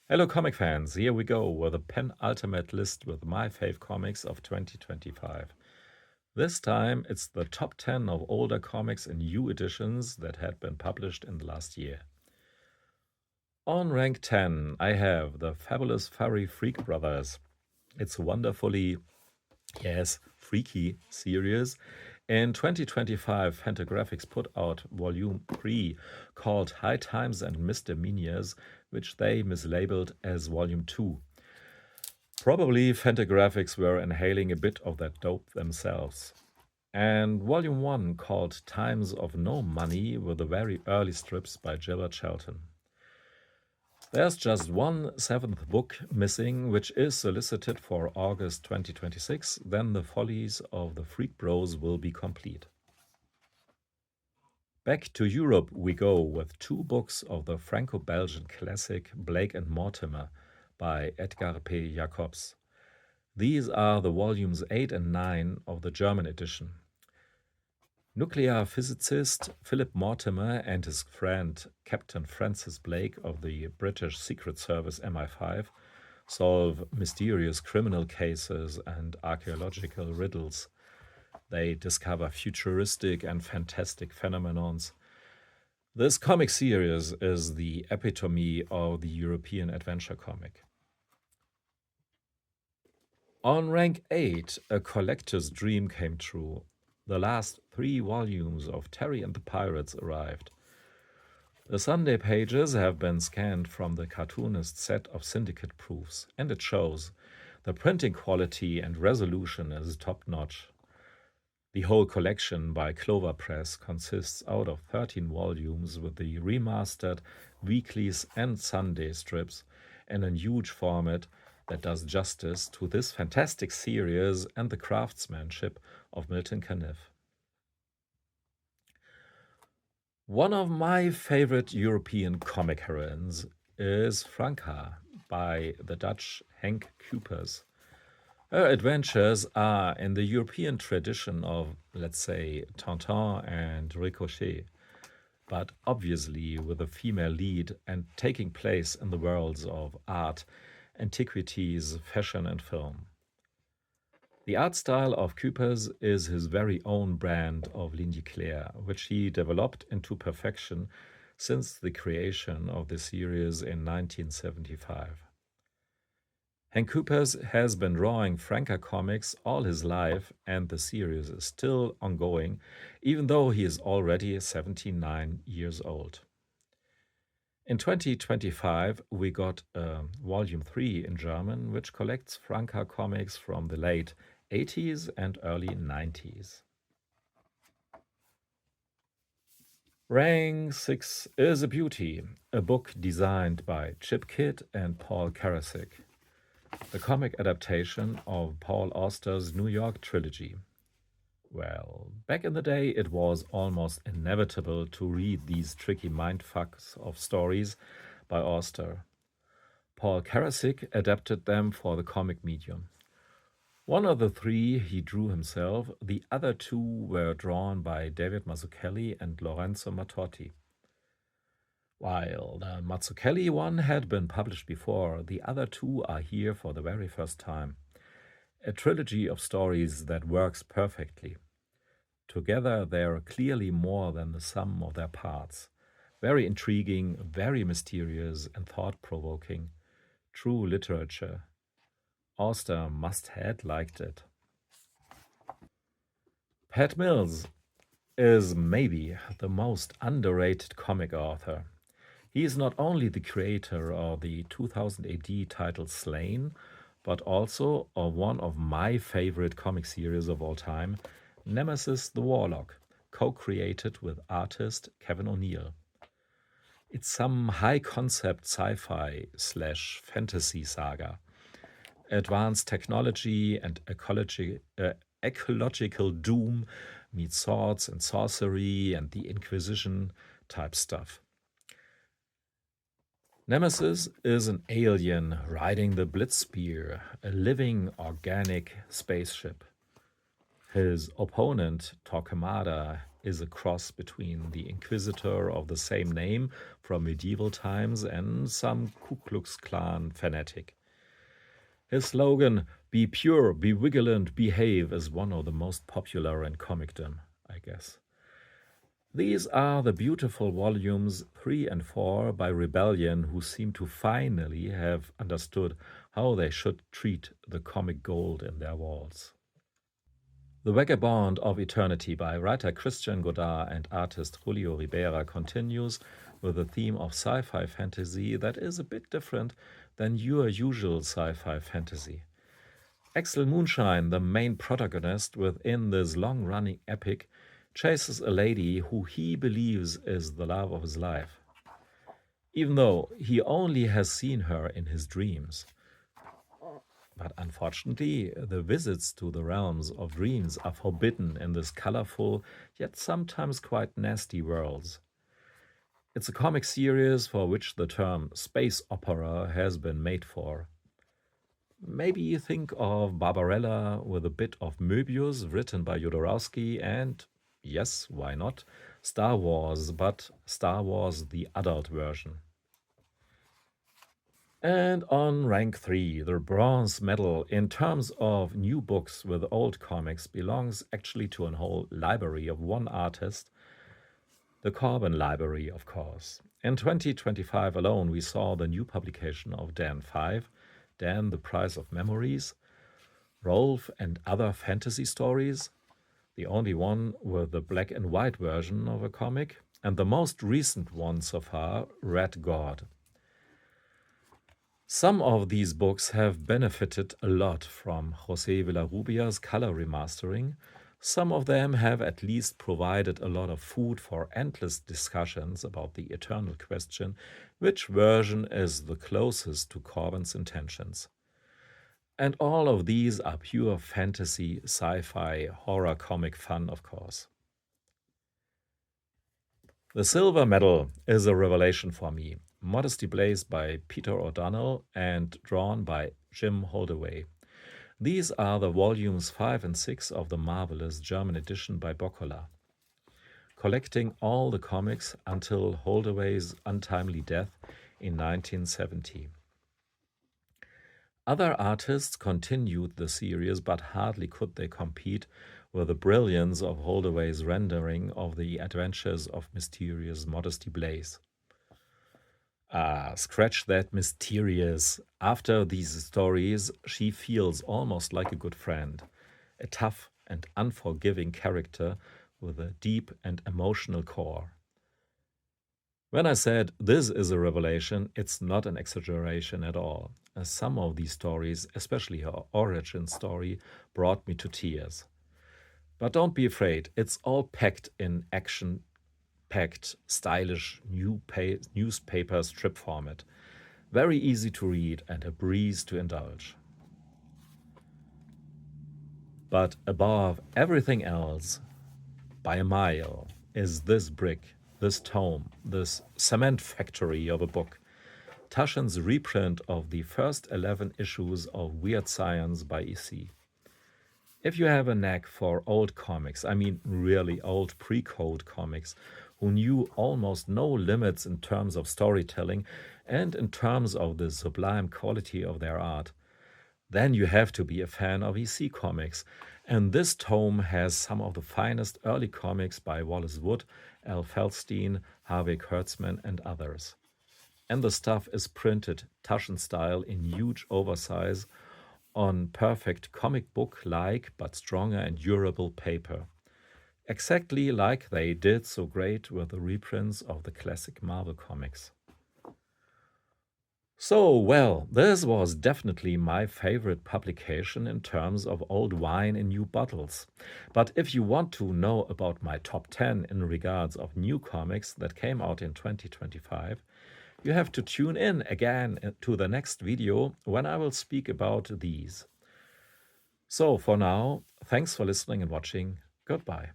Hello, comic fans. Here we go with a penultimate list with my fave comics of 2025. This time it's the top 10 of older comics in new editions that had been published in the last year. On rank 10, I have the fabulous Furry Freak Brothers. It's a wonderfully, yes, freaky series. In 2025, Fantagraphics put out Volume 3 called High Times and Misdemeanors, which they mislabeled as Volume 2. Probably Fantagraphics were inhaling a bit of that dope themselves. And Volume 1 called Times of No Money were the very early strips by Gilbert Shelton. There's just one seventh book missing, which is solicited for August 2026. Then the follies of the Freak Bros will be complete. Back to Europe we go with two books of the Franco-Belgian classic Blake and Mortimer by Edgar P. Jacobs. These are the volumes 8 and 9 of the German edition. Nuclear physicist Philip Mortimer and his friend Captain Francis Blake of the British Secret Service MI5 solve mysterious criminal cases and archaeological riddles. They discover futuristic and fantastic phenomenons. This comic series is the epitome of the European adventure comic. On rank 8, a collector's dream came true. The last 3 volumes of Terry and the Pirates arrived. The Sunday pages have been scanned from the cartoonist set of syndicate proofs, and it shows. The printing quality and resolution is top-notch. The whole collection by Clover Press consists out of 13 volumes with the remastered weeklies and Sunday strips in a huge format that does justice to this fantastic series and the craftsmanship of Milton Caniff. One of my favorite European comic heroines is Franca by the Dutch Henk Kupers. Her adventures are in the European tradition of, let's say, Tintin and Ricochet, but obviously with a female lead and taking place in the worlds of art, antiquities, fashion, and film. The art style of Kupers is his very own brand of ligne claire, which he developed into perfection since the creation of the series in 1975. Hank Kupers has been drawing Franca comics all his life, and the series is still ongoing, even though he is already 79 years old. In 2025, we got Volume 3 in German, which collects Franca comics from the late 80s and early 90s. Rank 6 is a beauty, a book designed by Chip Kidd and Paul Karasik, the comic adaptation of Paul Auster's New York trilogy. Well, back in the day, it was almost inevitable to read these tricky mindfucks of stories by Auster. Paul Karasik adapted them for the comic medium. One of the 3 he drew himself, the other 2 were drawn by David Mazzucchelli and Lorenzo Mattotti. While the Mazzucchelli one had been published before, the other 2 are here for the very first time. A trilogy of stories that works perfectly. Together they are clearly more than the sum of their parts. Very intriguing, very mysterious and thought-provoking. True literature. Auster must have liked it. Pat Mills is maybe the most underrated comic author. He is not only the creator of the 2000 AD title Slain, but also of one of my favorite comic series of all time, Nemesis the Warlock, co-created with artist Kevin O'Neill. It's some high-concept sci-fi / fantasy saga. Advanced technology and ecological doom meet swords and sorcery and the Inquisition type stuff. Nemesis is an alien riding the Blitzspear, a living organic spaceship. His opponent, Torquemada, is a cross between the Inquisitor of the same name from medieval times and some Ku Klux Klan fanatic. His slogan, "Be pure, be vigilant, behave," is one of the most popular in comicdom, I guess. These are the beautiful volumes 3 and 4 by Rebellion, who seem to finally have understood how they should treat the comic gold in their walls. The Vagabond of Eternity by writer Christian Godard and artist Julio Ribera continues with a theme of sci-fi fantasy that is a bit different than your usual sci-fi fantasy. Axel Moonshine, the main protagonist within this long-running epic, chases a lady who he believes is the love of his life, even though he only has seen her in his dreams. But unfortunately, the visits to the realms of dreams are forbidden in this colorful, yet sometimes quite nasty world. It's a comic series for which the term space opera has been made for. Maybe you think of Barbarella with a bit of Möbius written by Jodorowsky and, yes, why not, Star Wars, but Star Wars the adult version. And on rank 3, the bronze medal in terms of new books with old comics belongs actually to a whole library of one artist, the Corbin Library, of course. In 2025 alone, we saw the new publication of Dan 5, Dan, the Price of Memories, Rolf and Other Fantasy Stories, the only one with the black and white version of a comic, and the most recent one so far, Red God. Some of these books have benefited a lot from José Villarrubia's color remastering. Some of them have at least provided a lot of food for endless discussions about the eternal question, which version is the closest to Corbin's intentions. And all of these are pure fantasy, sci-fi, horror comic fun, of course. The silver medal is a revelation for me. Modesty Blaze by Peter O'Donnell and drawn by Jim Holdaway. These are the volumes 5 and 6 of the marvelous German edition by Boccola, collecting all the comics until Holdaway's untimely death in 1970. Other artists continued the series, but hardly could they compete with the brilliance of Holdaway's rendering of the adventures of mysterious Modesty Blaze. Scratch that mysterious. After these stories, she feels almost like a good friend, a tough and unforgiving character with a deep and emotional core. When I said this is a revelation, it's not an exaggeration at all. Some of these stories, especially her origin story, brought me to tears. But don't be afraid, it's all packed in action-packed, stylish newspaper strip format. Very easy to read and a breeze to indulge. But above everything else, by a mile, is this brick, this tome, this cement factory of a book, Taschen's reprint of the first 11 issues of Weird Science by EC. If you have a knack for old comics, I mean really old pre-code comics, who knew almost no limits in terms of storytelling and in terms of the sublime quality of their art, then you have to be a fan of EC Comics. And this tome has some of the finest early comics by Wallace Wood, Al Feldstein, Harvey Kurtzman, and others. And the stuff is printed Taschen style in huge oversize on perfect comic book-like but stronger and durable paper. Exactly like they did so great with the reprints of the classic Marvel comics. So, well, this was definitely my favorite publication in terms of old wine in new bottles. But if you want to know about my top 10 in regards of new comics that came out in 2025, you have to tune in again to the next video when I will speak about these. So for now, thanks for listening and watching. Goodbye.